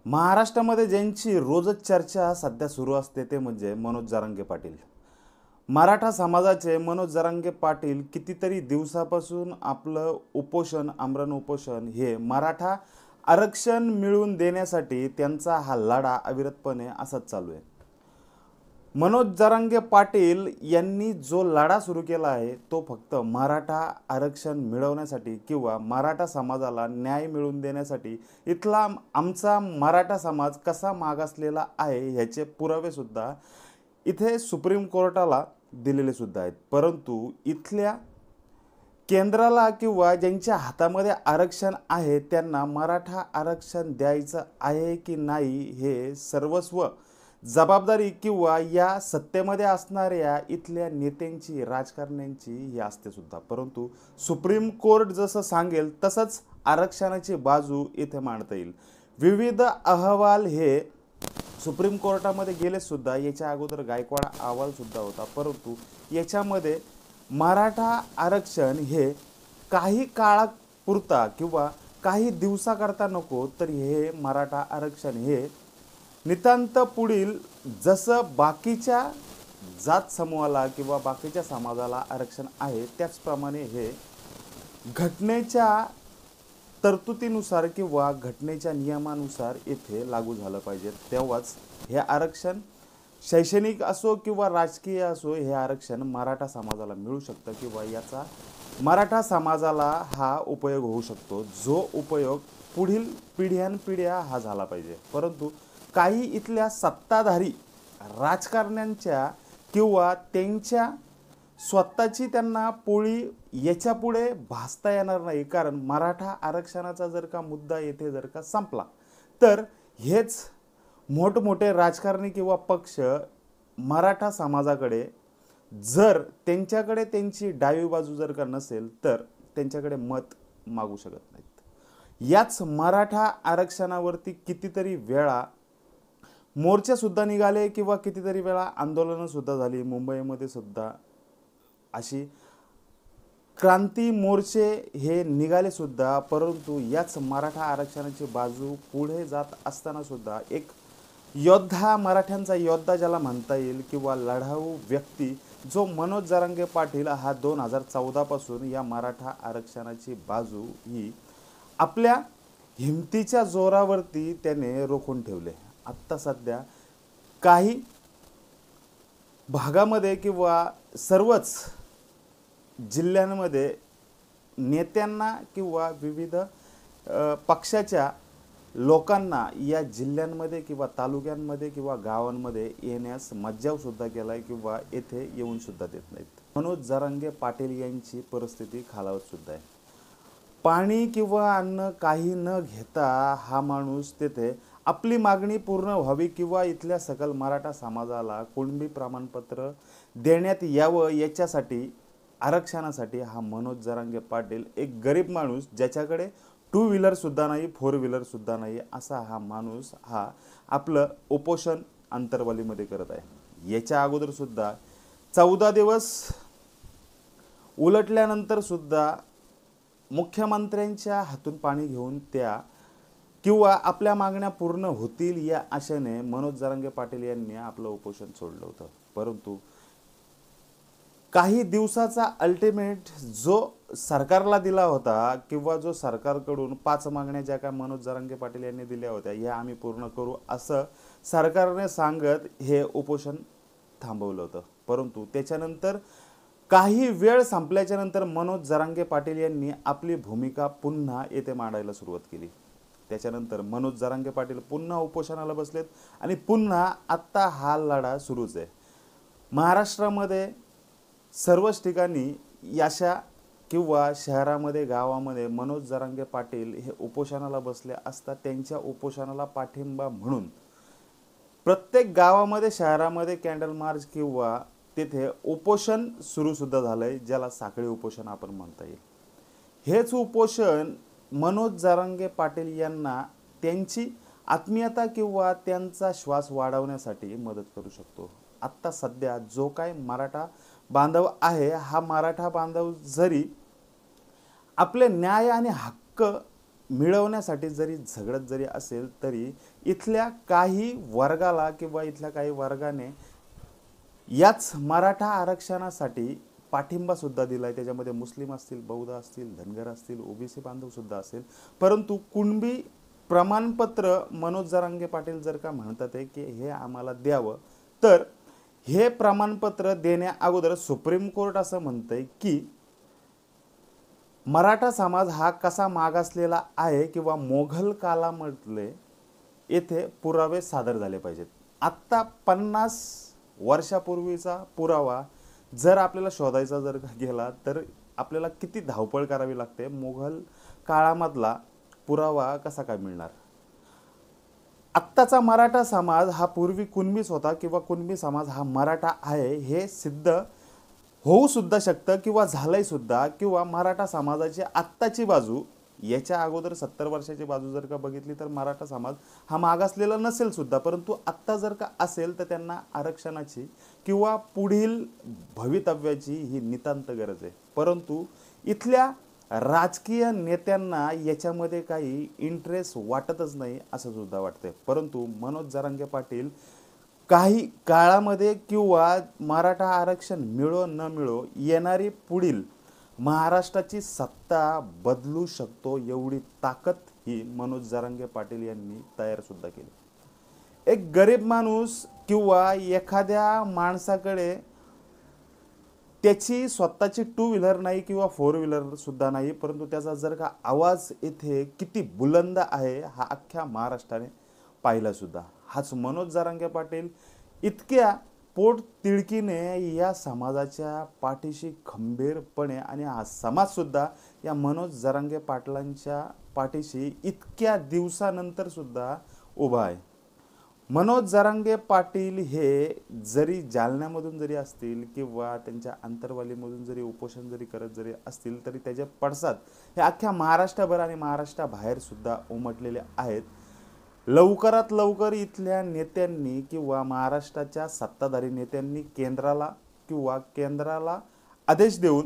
महाराष्ट्रामध्ये ज्यांची रोजच चर्चा सध्या सुरू असते ते म्हणजे मनोज जरांगे पाटील. मराठा समाजाचे मनोज जरांगे पाटील कितीतरी दिवसापासून आपलं उपोषण, आमरण उपोषण हे मराठा आरक्षण मिळवून देण्यासाठी त्यांचा हा लढा अविरतपणे असाच चालू आहे. मनोज जरांगे पाटील यांनी जो लढा सुरू केला आहे तो फक्त मराठा आरक्षण मिळवण्यासाठी किंवा मराठा समाजाला न्याय मिळवून देण्यासाठी. इथला आमचा मराठा समाज कसा मागासलेला आहे ह्याचे पुरावे सुद्धा इथे सुप्रीम कोर्टाला दिलेले सुद्धा आहेत. परंतु इथल्या केंद्राला किंवा ज्यांच्या हातामध्ये आरक्षण आहे त्यांना मराठा आरक्षण द्यायचं आहे की नाही हे सर्वस्व जबाबदारी किंवा या सत्तेमध्ये असणाऱ्या इथल्या नेत्यांची, राजकारण्यांची ही असते सुद्धा. परंतु सुप्रीम कोर्ट जसं सांगेल तसंच आरक्षणाची बाजू इथे मांडता येईल. विविध अहवाल हे सुप्रीम कोर्टामध्ये गेले सुद्धा. याच्या अगोदर गायकवाड अहवाल सुद्धा होता. परंतु याच्यामध्ये मराठा आरक्षण हे काही काळापुरता किंवा काही दिवसाकरता नको, तर हे मराठा आरक्षण हे नितांत पुढील जसं बाकीच्या जात समूहाला किंवा बाकीच्या समाजाला आरक्षण आहे त्याचप्रमाणे हे घटनेच्या तरतुदीनुसार किंवा घटनेच्या नियमानुसार येथे लागू झालं पाहिजे. तेव्हाच हे आरक्षण शैक्षणिक असो किंवा राजकीय असो हे आरक्षण मराठा समाजाला मिळू शकतं किंवा याचा मराठा समाजाला हा उपयोग होऊ शकतो, जो उपयोग पुढील पिढ्यानपिढ्या हा झाला पाहिजे. परंतु काही इथल्या सत्ताधारी राजकारण्यांच्या किंवा त्यांच्या स्वतःची त्यांना पोळी याच्यापुढे भासता येणार नाही. कारण मराठा आरक्षणाचा जर का मुद्दा येथे जर का संपला तर हेच मोठमोठे राजकारणी किंवा पक्ष मराठा समाजाकडे जर त्यांच्याकडे त्यांची डावी बाजू जर का नसेल तर त्यांच्याकडे मत मागू शकत नाहीत. याच मराठा आरक्षणावरती कितीतरी वेळा मोर्चे सुद्धा निघाले किंवा कितीतरी वेळा आंदोलनं सुद्धा झाली. मुंबईमध्ये सुद्धा अशी क्रांती मोर्चे हे निघाले सुद्धा. परंतु याच मराठा आरक्षणाची बाजू पुढे जात असताना सुद्धा एक योद्धा, मराठ्यांचा योद्धा ज्याला म्हणता येईल किंवा लढाऊ व्यक्ती जो मनोज जरांगे पाटील हा 2014 पासून या मराठा आरक्षणाची बाजू ही आपल्या हिमतीच्या जोरावरती त्याने रोखून ठेवले. आत्ता सध्या काही भागामध्ये किंवा सर्वच जिल्ह्यांमध्ये नेत्यांना किंवा विविध पक्षाच्या लोकांना या जिल्ह्यांमध्ये किंवा तालुक्यांमध्ये किंवा गावांमध्ये येण्यास मज्जाव सुद्धा केला आहे किंवा येथे येऊन सुद्धा देत नाहीत. मनोज जरांगे पाटील यांची परिस्थिती खालावत सुद्धा आहे. पाणी किंवा अन्न काही न घेता हा माणूस तेथे आपली मागणी पूर्ण व्हावी किंवा इथल्या सकल मराठा समाजाला कुणबी प्रमाणपत्र देण्यात यावं याच्यासाठी, आरक्षणासाठी हा मनोज जरांगे पाटील एक गरीब माणूस ज्याच्याकडे 2 व्हीलर सुद्धा नाही, 4 व्हीलर सुद्धा नाही, असा हा माणूस हा आपलं उपोषण अंतरवालीमध्ये करत आहे. याच्या अगोदर सुद्धा 14 दिवस उलटल्यानंतर सुद्धा मुख्यमंत्र्यांच्या हातून पाणी घेऊन त्या किंवा आपल्या मागण्या पूर्ण होतील या आशेने मनोज जरांगे पाटील यांनी आपलं उपोषण सोडलं होतं. परंतु काही दिवसाचा अल्टिमेट जो सरकारला दिला होता किंवा जो सरकारकडून 5 मागण्या ज्या काय मनोज जरांगे पाटील यांनी दिल्या होत्या या आम्ही पूर्ण करू असं सरकारने सांगत हे उपोषण थांबवलं होतं. परंतु त्याच्यानंतर काही वेळ संपल्याच्या नंतर मनोज जरांगे पाटील यांनी आपली भूमिका पुन्हा येथे मांडायला सुरुवात केली. त्याच्यानंतर मनोज जरांगे पाटील पुन्हा उपोषणाला बसलेत आणि पुन्हा आत्ता हा लढा सुरूच आहे. महाराष्ट्रामध्ये सर्वच ठिकाणी याशा किंवा शहरामध्ये, गावामध्ये मनोज जरांगे पाटील हे उपोषणाला बसले असता त्यांच्या उपोषणाला पाठिंबा म्हणून प्रत्येक गावामध्ये, शहरामध्ये कॅन्डल मार्च किंवा तेथे उपोषण सुरू सुद्धा झालंय, ज्याला साखळी उपोषण आपण म्हणता येईल. हेच उपोषण मनोज जरांगे पाटील यांना त्यांची आत्मीयता किंवा त्यांचा श्वास वाढवण्यासाठी मदत करू शकतो. आत्ता सध्या जो काय मराठा बांधव आहे हा मराठा बांधव जरी आपले न्याय आणि हक्क मिळवण्यासाठी जरी झगडत जरी असेल तरी इथल्या काही वर्गाला किंवा इथल्या काही वर्गाने याच मराठा आरक्षणासाठी पाठिंबा सुद्धा दिलाय. त्याच्यामध्ये मुस्लिम असतील, बौद्ध असतील, धनगर असतील, ओबीसी बांधव सुद्धा असेल. परंतु कुणबी प्रमाणपत्र मनोज जरांगे पाटील जर का म्हणतात आहे की हे आम्हाला द्यावं, तर हे प्रमाणपत्र देण्या अगोदर सुप्रीम कोर्ट असं म्हणतंय की मराठा समाज हा कसा मागासलेला आहे किंवा मोघल काळामधले येथे पुरावे सादर झाले पाहिजेत. आत्ता 50 वर्षापूर्वीचा पुरावा जर आपल्याला शोधायचा जर गेला तर आपल्याला किती धावपळ करावी लागते. मोघल काळामधला पुरावा कसा काय मिळणार. आत्ताचा मराठा समाज हा पूर्वी कुणबीच होता किंवा कुणबी समाज हा मराठा आहे हे सिद्ध होऊ सुद्धा शकतं किंवा झालंय सुद्धा. किंवा मराठा समाजाची आत्ताची बाजू, याच्या अगोदर 70 वर्षाची बाजू जर का बघितली तर मराठा समाज हा मागासलेला नसेल सुद्धा. परंतु आत्ता जर का असेल तर त्यांना आरक्षणाची किंवा पुढील भवितव्याची ही नितांत गरज आहे. परंतु इथल्या राजकीय नेत्यांना याच्यामध्ये काही इंटरेस्ट वाटतच नाही असं सुद्धा वाटतंय. परंतु मनोज जरांगे पाटील काही काळामध्ये किंवा मराठा आरक्षण मिळो न मिळो येणारी पुढील महाराष्ट्राची सत्ता बदलू शकतो एवढी ताकद ही मनोज जरांगे पाटील यांनी तयार सुद्धा केली. एक गरीब माणूस किंवा एखाद्या माणसाकडे त्याची स्वतःची 2 व्हीलर नाही किंवा 4 व्हीलर सुद्धा नाही, परंतु त्याचा जर का आवाज इथे किती बुलंद आहे हा अख्ख्या महाराष्ट्राने पाहिला सुद्धा. हाच मनोज जरांगे पाटील इतक्या पोट तिडकीने या समाजाच्या पाठीशी खंबीरपणे, आणि हा समाज सुद्धा या मनोज जरांगे पाटलांच्या पाठीशी इतक्या दिवसानंतर सुद्धा उभा आहे. मनोज जरांगे पाटील हे जरी जालन्यामधून जरी असतील किंवा त्यांच्या अंतरवालीमधून जरी उपोषण जरी करत जरी असतील तरी त्याचे पडसाद हे अख्ख्या महाराष्ट्रभर आणि महाराष्ट्राबाहेर सुद्धा उमटलेले आहेत. लवकरात लवकर इथल्या नेत्यांनी किंवा महाराष्ट्राच्या सत्ताधारी नेत्यांनी केंद्राला आदेश देऊन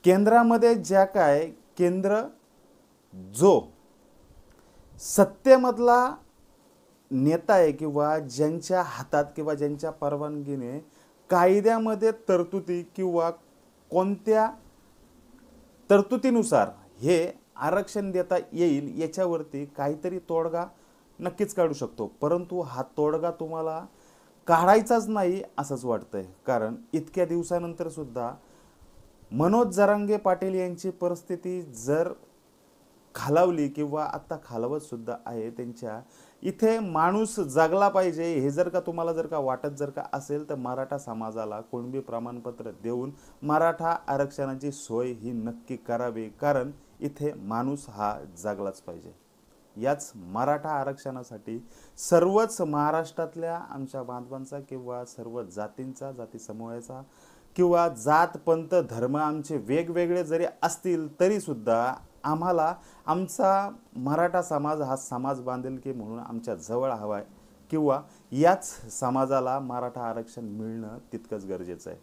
केंद्रामध्ये ज्या काय केंद्र जो सत्तेमधला नेता आहे किंवा ज्यांच्या हातात किंवा ज्यांच्या परवानगीने कायद्यामध्ये तरतुदी किंवा कोणत्या तरतुदीनुसार हे आरक्षण देता येईल याच्यावरती काहीतरी तोडगा नक्कीच काढू शकतो. परंतु हा तोडगा तुम्हाला काढायचाच नाही असंच वाटतंय. कारण इतक्या दिवसानंतर सुद्धा मनोज जरांगे पाटील यांची परिस्थिती जर खालावली किंवा आता खालावत सुद्धा आहे, त्यांच्या इथे माणूस जगला पाहिजे हे जर का तुम्हाला जर का वाटत जर का असेल तर मराठा समाजाला कुणबी प्रमाणपत्र देऊन मराठा आरक्षणाची सोय ही नक्की करावी. कारण इथे माणूस हा जगलाच पाहिजे. याच मराठा आरक्षणासाठी सर्वच महाराष्ट्रातल्या आमच्या बांधवांचा किंवा सर्व जातींचा, जाती समूहाचा किंवा जात पंथ धर्म आमचे वेगवेगळे जरी असतील तरी सुद्धा आम्हाला आमचा मराठा समाज हा समाज बांधिलकी म्हणून आमच्या जवळ हवा आहे किंवा याच समाजाला मराठा आरक्षण मिळणं तितकंच गरजेचं आहे.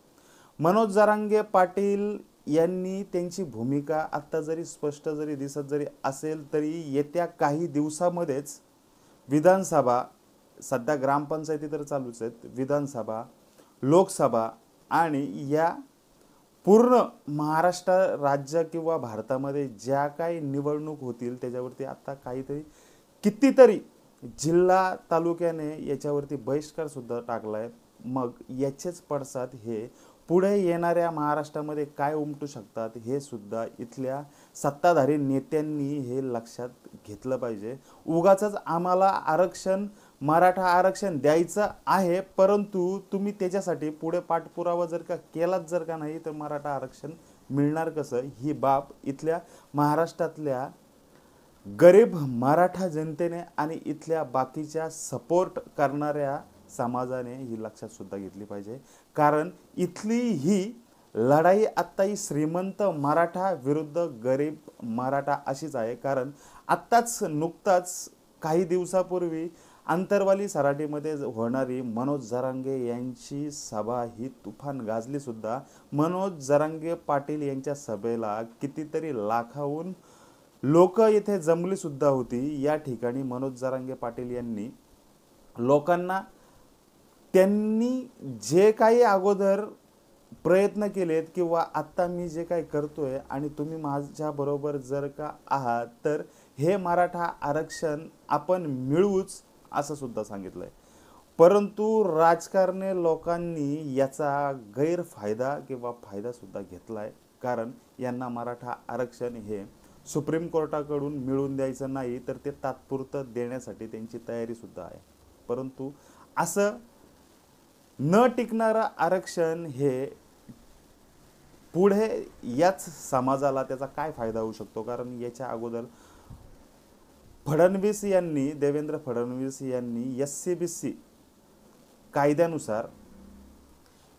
मनोज जरांगे पाटील यांनी त्यांची भूमिका आत्ता जरी स्पष्ट जरी दिसत जरी असेल तरी येत्या काही दिवसामध्येच विधानसभा, सध्या ग्रामपंचायती तर चालूच आहेत, विधानसभा, लोकसभा आणि या पूर्ण महाराष्ट्र राज्य किंवा भारतामध्ये ज्या काही निवडणूक होतील त्याच्यावरती आता काहीतरी कितीतरी जिल्हा तालुक्याने याच्यावरती बहिष्कार सुद्धा टाकला आहे. मग याचेच पडसाद हे पुढे येणाऱ्या महाराष्ट्रामध्ये काय उमटू शकतात हे सुद्धा इथल्या सत्ताधारी नेत्यांनी हे लक्षात घेतलं पाहिजे. उगाचच आम्हाला आरक्षण, मराठा आरक्षण द्यायचं आहे, परंतु तुम्ही त्याच्यासाठी पुढे पाठपुरावा जर का केलाच जर का नाही तर मराठा आरक्षण मिळणार कसं, ही बाब इथल्या महाराष्ट्रातल्या गरीब मराठा जनतेने आणि इथल्या बाकीच्या सपोर्ट करणाऱ्या समाजाने ही लक्षात सुद्धा घेतली पाहिजे. कारण इथली ही लढाई आत्ता ही श्रीमंत मराठा विरुद्ध गरीब मराठा अशीच आहे. कारण आत्ताच नुकताच काही दिवसापूर्वी अंतरवाली सराटीमध्ये होणारी मनोज जरांगे यांची सभा ही तुफान गाजली सुद्धा. मनोज जरांगे पाटील यांच्या सभेला कितीतरी लाखाहून लोक इथे जमली सुद्धा होती. या ठिकाणी मनोज जरांगे पाटील यांनी लोकांना, त्यांनी जे काही अगोदर प्रयत्न केलेत किंवा आत्ता मी जे काही करतोय आणि तुम्ही माझ्याबरोबर जर का आहात तर हे मराठा आरक्षण आपण मिळवूच असं सुद्धा सांगितलंय. परंतु राजकारणी लोकांनी याचा गैरफायदा किंवा फायदा सुद्धा घेतलाय. कारण यांना मराठा आरक्षण हे सुप्रीम कोर्टाकडून मिळवून द्यायचं नाही, तर ते तात्पुरतं देण्यासाठी त्यांची तयारी सुद्धा आहे. परंतु असं न टिकणारं आरक्षण हे पुढे याच समाजाला त्याचा काय फायदा होऊ शकतो. कारण याच्या अगोदर देवेंद्र फडणवीस यांनी SCBC कायद्यानुसार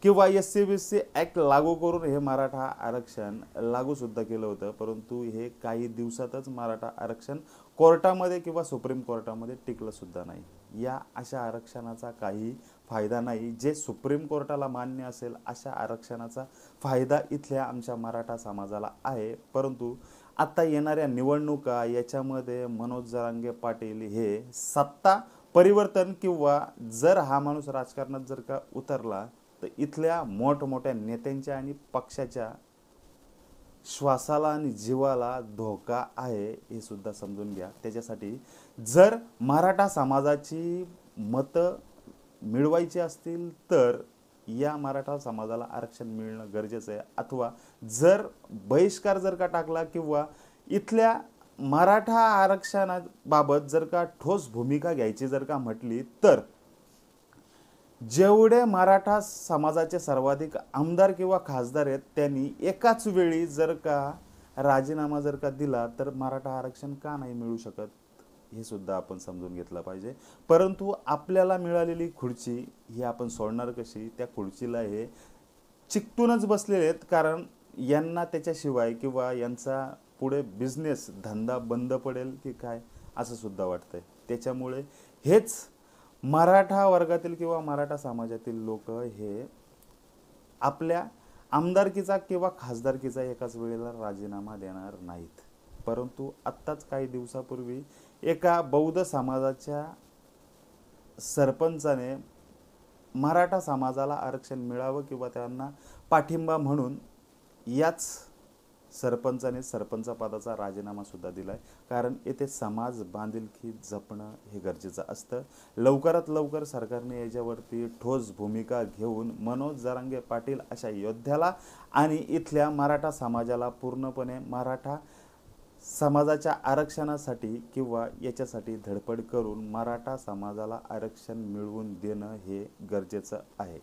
किंवा SCBC ॲक्ट लागू करून हे मराठा आरक्षण लागू सुद्धा केलं होतं. परंतु हे काही दिवसातच मराठा आरक्षण कोर्टामध्ये किंवा सुप्रीम कोर्टामध्ये टिकलं सुद्धा नाही. या अशा आरक्षणाचा काही फायदा नाही. जे सुप्रीम कोर्टाला मान्य असेल अशा आरक्षणाचा फायदा इथल्या आमच्या मराठा समाजाला आहे. परंतु आता येणाऱ्या निवडणुका याच्यामध्ये मनोज जरांगे पाटील हे सत्ता परिवर्तन किंवा जर हा माणूस राजकारणात जर का उतरला तर इथल्या मोठमोठ्या नेत्यांच्या आणि पक्षाच्या श्वासाला आणि जीवाला धोका आहे हे सुद्धा समजून घ्या. त्याच्यासाठी जर मराठा समाजाची मतं मिळवायची असतील तर या मराठा समाजाला आरक्षण मिळणं गरजेचं आहे. अथवा जर बहिष्कार जर का टाकला किंवा इथल्या मराठा आरक्षणाबाबत जर का ठोस भूमिका घ्यायची जर का म्हटली तर जेवढे मराठा समाजाचे सर्वाधिक आमदार किंवा खासदार आहेत त्यांनी एकाच वेळी जर का राजीनामा जर का दिला तर मराठा आरक्षण का नाही मिळू शकत हे सुद्धा आपण समजून घेतलं पाहिजे. परंतु आपल्याला मिळालेली खुर्ची ही आपण सोडणार कशी. त्या खुर्चीला हे चिकटूनच बसलेले आहेत. कारण यांना त्याच्याशिवाय किंवा यांचा पुढे बिझनेस धंदा बंद पडेल की काय असं सुद्धा वाटतंय. त्याच्यामुळे हेच मराठा वर्गातील किंवा मराठा समाजातील लोक हे आपल्या आमदारकीचा किंवा खासदारकीचा एकाच वेळेला राजीनामा देणार नाहीत. परंतु आत्ताच काही दिवसापूर्वी एका बौद्ध समाजाच्या सरपंचाने मराठा समाजाला आरक्षण मिळावं किंवा त्यांना पाठिंबा म्हणून याच सरपंचाने सरपंच पदाचा राजीनामा सुद्धा दिलाय. कारण येथे समाज बांधिलकी जपणं हे गरजेचं असतं. लवकरात लवकर सरकारने याच्यावरती ठोस भूमिका घेऊन मनोज जरांगे पाटील अशा योद्ध्याला आणि इथल्या मराठा समाजाला पूर्णपणे मराठा समाजाच्या आरक्षणासाठी किंवा याच्यासाठी धडपड करून मराठा समाजाला आरक्षण मिळवून देणं हे गरजेचं आहे.